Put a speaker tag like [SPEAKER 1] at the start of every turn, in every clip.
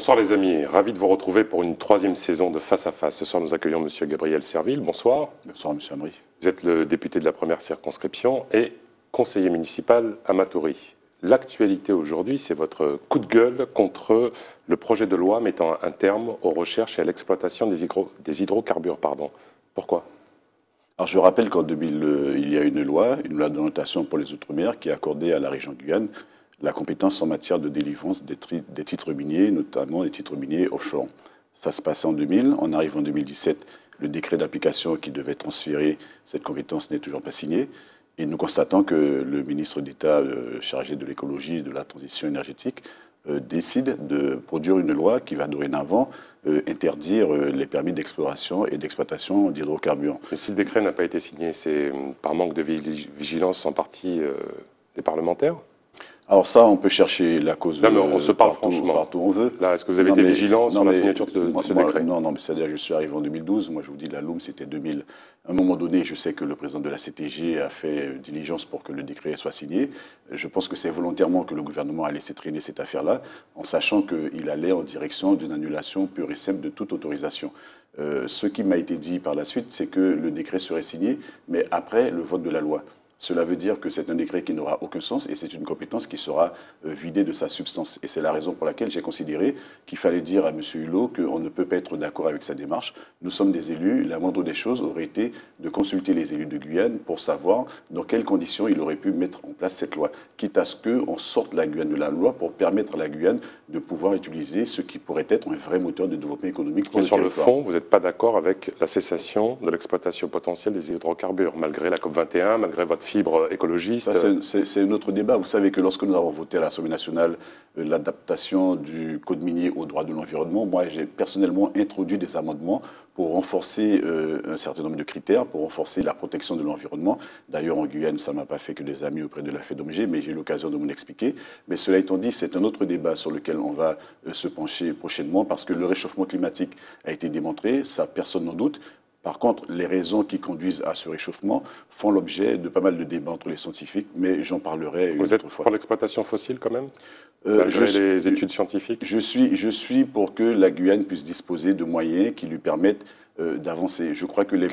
[SPEAKER 1] Bonsoir les amis, ravi de vous retrouver pour une troisième saison de Face à Face. Ce soir nous accueillons M. Gabriel Serville, bonsoir.
[SPEAKER 2] Bonsoir M. Amri.
[SPEAKER 1] Vous êtes le député de la première circonscription et conseiller municipal à Matoury. L'actualité aujourd'hui, c'est votre coup de gueule contre le projet de loi mettant un terme aux recherches et à l'exploitation des hydrocarbures. Pourquoi ?
[SPEAKER 2] Alors je rappelle qu'en 2000, il y a une loi d'orientation pour les Outre-mer qui a accordé à la région Guyane la compétence en matière de délivrance des titres miniers, notamment les titres miniers offshore. Ça se passait en 2000, on arrive en 2017, le décret d'application qui devait transférer cette compétence n'est toujours pas signé. Et nous constatons que le ministre d'État chargé de l'écologie et de la transition énergétique décide de produire une loi qui va dorénavant interdire les permis d'exploration et d'exploitation d'hydrocarbures.
[SPEAKER 1] Mais si le décret n'a pas été signé, c'est par manque de vigilance en partie des parlementaires ?
[SPEAKER 2] Alors ça, on peut chercher la cause
[SPEAKER 1] non, mais on se parle franchement.
[SPEAKER 2] Partout où on veut.
[SPEAKER 1] Là, est-ce que vous avez été vigilant sur la signature de ce décret ?
[SPEAKER 2] Non, mais c'est-à-dire je suis arrivé en 2012. Moi, je vous dis, la LOM, c'était 2000. À un moment donné, je sais que le président de la CTG a fait diligence pour que le décret soit signé. Je pense que c'est volontairement que le gouvernement a laissé traîner cette affaire-là, en sachant qu'il allait en direction d'une annulation pure et simple de toute autorisation. Ce qui m'a été dit par la suite, c'est que le décret serait signé, mais après le vote de la loi. Cela veut dire que c'est un décret qui n'aura aucun sens et c'est une compétence qui sera vidée de sa substance. Et c'est la raison pour laquelle j'ai considéré qu'il fallait dire à M. Hulot qu'on ne peut pas être d'accord avec sa démarche. Nous sommes des élus. La moindre des choses aurait été de consulter les élus de Guyane pour savoir dans quelles conditions il aurait pu mettre en place cette loi. Quitte à ce qu'on sorte la Guyane de la loi pour permettre à la Guyane de pouvoir utiliser ce qui pourrait être un vrai moteur de développement économique pour le territoire.
[SPEAKER 1] Sur le fond, vous n'êtes pas d'accord avec la cessation de l'exploitation potentielle des hydrocarbures, malgré la COP21, malgré votre fibre écologiste.
[SPEAKER 2] C'est un autre débat. Vous savez que lorsque nous avons voté à l'Assemblée nationale l'adaptation du Code minier au droit de l'environnement, moi j'ai personnellement introduit des amendements pour renforcer un certain nombre de critères, pour renforcer la protection de l'environnement. D'ailleurs, en Guyane, ça ne m'a pas fait que des amis auprès de la FEDOMG, mais j'ai eu l'occasion de m'en expliquer. Mais cela étant dit, c'est un autre débat sur lequel on va se pencher prochainement, parce que le réchauffement climatique a été démontré, ça personne n'en doute. Par contre, les raisons qui conduisent à ce réchauffement font l'objet de pas mal de débats entre les scientifiques, mais j'en parlerai une autre fois.
[SPEAKER 1] Vous êtes pour l'exploitation fossile quand même, malgré les études scientifiques?
[SPEAKER 2] Je suis pour que la Guyane puisse disposer de moyens qui lui permettent d'avancer. Je crois que les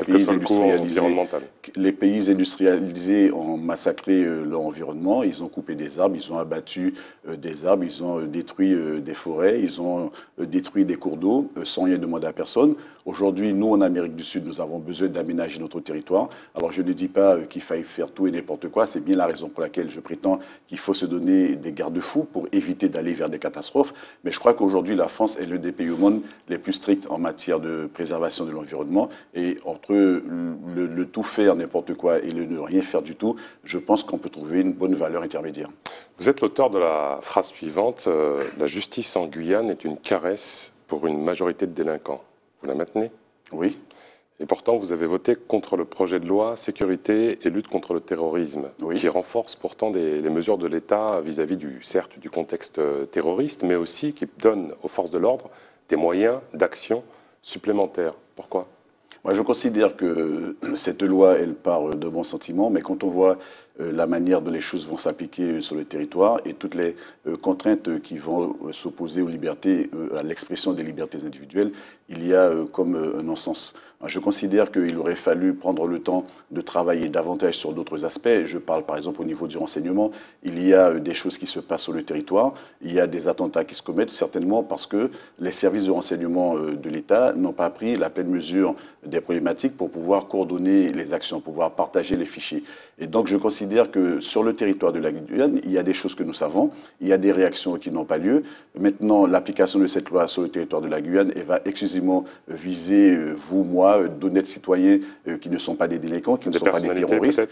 [SPEAKER 2] pays industrialisés ont massacré leur environnement, ils ont coupé des arbres, ils ont abattu des arbres, ils ont détruit des forêts, ils ont détruit des cours d'eau sans rien demander à personne. Aujourd'hui, nous, en Amérique du Sud, nous avons besoin d'aménager notre territoire. Alors, je ne dis pas qu'il faille faire tout et n'importe quoi. C'est bien la raison pour laquelle je prétends qu'il faut se donner des garde-fous pour éviter d'aller vers des catastrophes. Mais je crois qu'aujourd'hui, la France est l'un des pays au monde les plus stricts en matière de préservation de l'environnement. Et entre le tout faire n'importe quoi et le ne rien faire du tout, je pense qu'on peut trouver une bonne valeur intermédiaire.
[SPEAKER 1] Vous êtes l'auteur de la phrase suivante, la justice en Guyane est une caresse pour une majorité de délinquants. Vous la maintenez?
[SPEAKER 2] Oui.
[SPEAKER 1] Et pourtant, vous avez voté contre le projet de loi sécurité et lutte contre le terrorisme, oui, qui renforce pourtant les mesures de l'État vis-à-vis certes du contexte terroriste, mais aussi qui donne aux forces de l'ordre des moyens d'action supplémentaires. Pourquoi ?
[SPEAKER 2] Moi, je considère que cette loi, elle part de bons sentiments, mais quand on voit la manière dont les choses vont s'appliquer sur le territoire et toutes les contraintes qui vont s'opposer aux libertés, à l'expression des libertés individuelles, il y a comme un non-sens. Je considère qu'il aurait fallu prendre le temps de travailler davantage sur d'autres aspects. Je parle par exemple au niveau du renseignement. Il y a des choses qui se passent sur le territoire. Il y a des attentats qui se commettent, certainement parce que les services de renseignement de l'État n'ont pas pris la pleine mesure des problématiques pour pouvoir coordonner les actions, pour pouvoir partager les fichiers. Et donc je considère que sur le territoire de la Guyane, il y a des choses que nous savons, il y a des réactions qui n'ont pas lieu. Maintenant, l'application de cette loi sur le territoire de la Guyane, elle va exclusivement viser vous, moi, d'honnêtes citoyens qui ne sont pas des délinquants, qui ne sont pas des terroristes.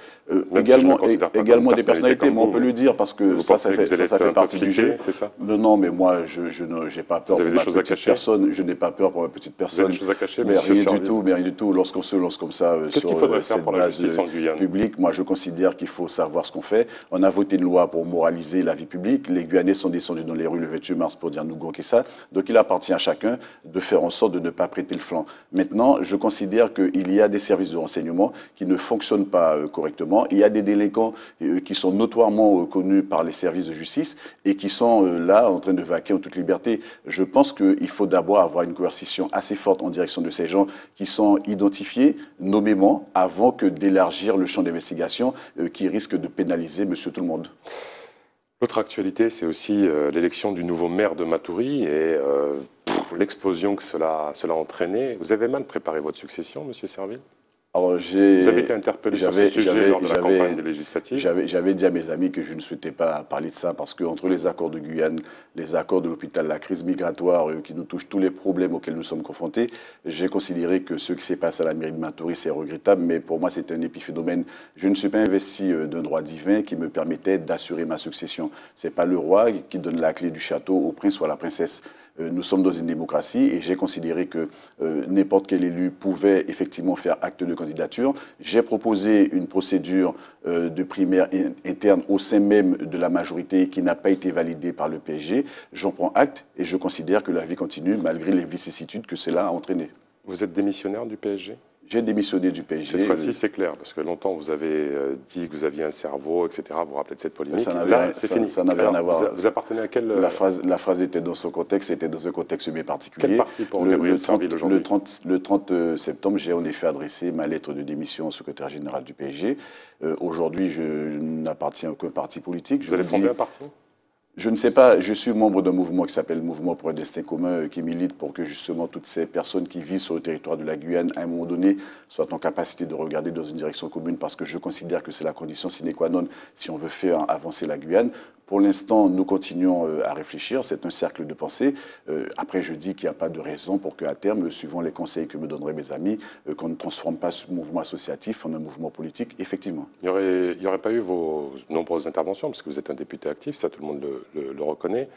[SPEAKER 2] Également des personnalités, mais on peut le dire parce que ça fait partie du jeu. Non, mais moi, je n'ai pas peur pour ma petite personne. Je n'ai pas peur pour ma petite personne.
[SPEAKER 1] Vous avez des choses à cacher,
[SPEAKER 2] mais rien du tout. Lorsqu'on se lance comme ça sur cette base publique, moi je considère qu'il faut faut savoir ce qu'on fait. On a voté une loi pour moraliser la vie publique. Les Guyanais sont descendus dans les rues le 28 mars pour dire nous ça. Donc il appartient à chacun de faire en sorte de ne pas prêter le flanc. Maintenant, je considère qu'il y a des services de renseignement qui ne fonctionnent pas correctement. Il y a des délinquants qui sont notoirement connus par les services de justice et qui sont là en train de vaquer en toute liberté. Je pense qu'il faut d'abord avoir une coercition assez forte en direction de ces gens qui sont identifiés nommément avant que d'élargir le champ d'investigation qui risque de pénaliser monsieur tout le monde.
[SPEAKER 1] L'autre actualité, c'est aussi l'élection du nouveau maire de Matoury et l'explosion que cela a entraîné. Vous avez mal préparé votre succession, monsieur Serville?
[SPEAKER 2] Alors,
[SPEAKER 1] vous avez été interpellé sur ce sujet lors de la campagne des législatives?
[SPEAKER 2] J'avais dit à mes amis que je ne souhaitais pas parler de ça parce qu'entre les accords de Guyane, les accords de l'hôpital, la crise migratoire qui nous touche, tous les problèmes auxquels nous sommes confrontés, j'ai considéré que ce qui s'est passé à la mairie de Matoury, c'est regrettable, mais pour moi, c'est un épiphénomène. Je ne suis pas investi d'un droit divin qui me permettait d'assurer ma succession. Ce n'est pas le roi qui donne la clé du château au prince ou à la princesse. Nous sommes dans une démocratie et j'ai considéré que n'importe quel élu pouvait effectivement faire acte de candidature. J'ai proposé une procédure de primaire interne au sein même de la majorité qui n'a pas été validée par le PSG. J'en prends acte et je considère que la vie continue malgré les vicissitudes que cela a entraîné.
[SPEAKER 1] Vous êtes démissionnaire du PSG?
[SPEAKER 2] J'ai démissionné du PSG.
[SPEAKER 1] Cette fois-ci, c'est clair, parce que longtemps, vous avez dit que vous aviez un cerveau, etc. Vous vous rappelez de cette polémique?
[SPEAKER 2] Ça n'avait rien à voir.
[SPEAKER 1] Vous appartenez à quel...
[SPEAKER 2] La phrase était dans son contexte, c'était dans un contexte bien particulier.
[SPEAKER 1] Quel parti pour Gabriel Serville aujourd'hui?
[SPEAKER 2] Le 30 septembre, j'ai en effet adressé ma lettre de démission au secrétaire général du PSG. Aujourd'hui, je n'appartiens à aucun parti politique.
[SPEAKER 1] Vous allez fonder un parti?
[SPEAKER 2] Je ne sais pas, je suis membre d'un mouvement qui s'appelle Mouvement pour un destin commun, qui milite pour que justement toutes ces personnes qui vivent sur le territoire de la Guyane, à un moment donné, soient en capacité de regarder dans une direction commune, parce que je considère que c'est la condition sine qua non si on veut faire avancer la Guyane. Pour l'instant, nous continuons à réfléchir, c'est un cercle de pensée. Après, je dis qu'il n'y a pas de raison pour qu'à terme, suivant les conseils que me donneraient mes amis, qu'on ne transforme pas ce mouvement associatif en un mouvement politique, effectivement.
[SPEAKER 1] Il n'y aurait pas eu vos nombreuses interventions, parce que vous êtes un député actif, ça tout le monde le reconnaît.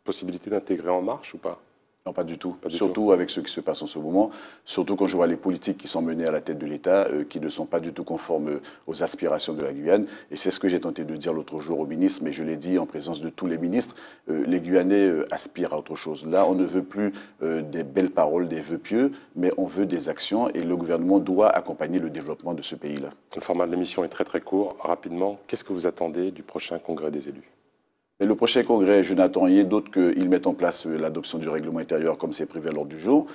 [SPEAKER 1] Possibilité d'intégrer En Marche ou pas?
[SPEAKER 2] Non, pas du tout. Surtout avec ce qui se passe en ce moment. Surtout quand je vois les politiques qui sont menées à la tête de l'État, qui ne sont pas du tout conformes aux aspirations de la Guyane. Et c'est ce que j'ai tenté de dire l'autre jour au ministre, mais je l'ai dit en présence de tous les ministres. Les Guyanais aspirent à autre chose. Là, on ne veut plus des belles paroles, des vœux pieux, mais on veut des actions. Et le gouvernement doit accompagner le développement de ce pays-là.
[SPEAKER 1] Le format de l'émission est très très court. Rapidement, qu'est-ce que vous attendez du prochain congrès des élus?
[SPEAKER 2] Et le prochain congrès, je n'attends rien d'autre qu'ils mettent en place l'adoption du règlement intérieur comme c'est prévu à l'ordre du jour,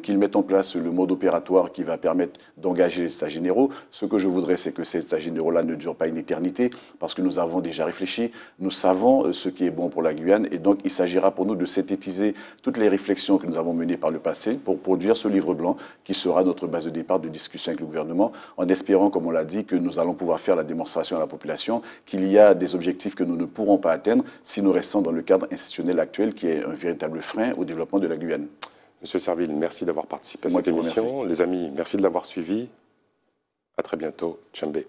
[SPEAKER 2] qu'ils mettent en place le mode opératoire qui va permettre d'engager les états généraux. Ce que je voudrais, c'est que ces états généraux-là ne durent pas une éternité, parce que nous avons déjà réfléchi, nous savons ce qui est bon pour la Guyane, et donc il s'agira pour nous de synthétiser toutes les réflexions que nous avons menées par le passé pour produire ce livre blanc qui sera notre base de départ de discussion avec le gouvernement, en espérant, comme on l'a dit, que nous allons pouvoir faire la démonstration à la population qu'il y a des objectifs que nous ne pourrons pas atteindre si nous restons dans le cadre institutionnel actuel qui est un véritable frein au développement de la Guyane.
[SPEAKER 1] Monsieur Serville, merci d'avoir participé à cette émission. Les amis, merci de l'avoir suivi. À très bientôt. Tchembé.